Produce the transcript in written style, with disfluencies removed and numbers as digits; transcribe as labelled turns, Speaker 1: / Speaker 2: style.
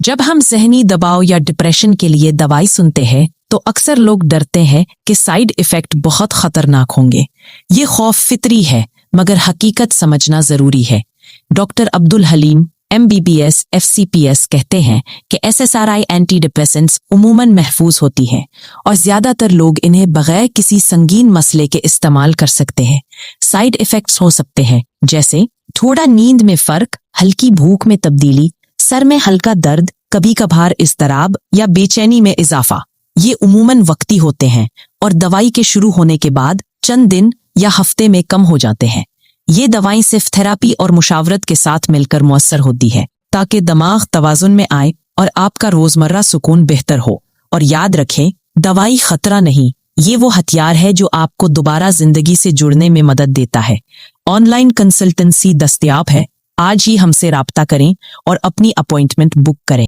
Speaker 1: जब हम जहनी दबाव या डिप्रेशन के लिए दवाई सुनते हैं तो अक्सर लोग डरते हैं कि साइड इफेक्ट बहुत खतरनाक होंगे। ये खौफ फितरी है, मगर हकीकत समझना जरूरी है। Doctor Abdul Haleem MBBS FCPS कहते हैं कि SSRI एंटी डिप्रेसेंट्स उमूमन महफूज होती हैं और ज्यादातर लोग इन्हें बगैर किसी संगीन मसले के इस्तेमाल कर सकते हैं। साइड इफेक्ट्स हो सकते हैं जैसे थोड़ा नींद में फर्क, हल्की भूख में तब्दीली, सर में हल्का दर्द, कभी कभार इज़्तिराब या बेचैनी में इजाफा। ये उमूमन वक्ती होते हैं और दवाई के शुरू होने के बाद चंद दिन या हफ्ते में कम हो जाते हैं। ये दवाएं सिर्फ थेरापी और मुशावरत के साथ मिलकर मुयस्सर होती है ताकि दिमाग तवाजुन में आए और आपका रोजमर्रा सुकून बेहतर हो। और याद रखें, दवाई खतरा नहीं, ये वो हथियार है जो आपको दोबारा जिंदगी से जुड़ने में मदद देता है। ऑनलाइन कंसल्टेंसी दस्तयाब है, आज ही हमसे राब्ता करें और अपनी अपॉइंटमेंट बुक करें।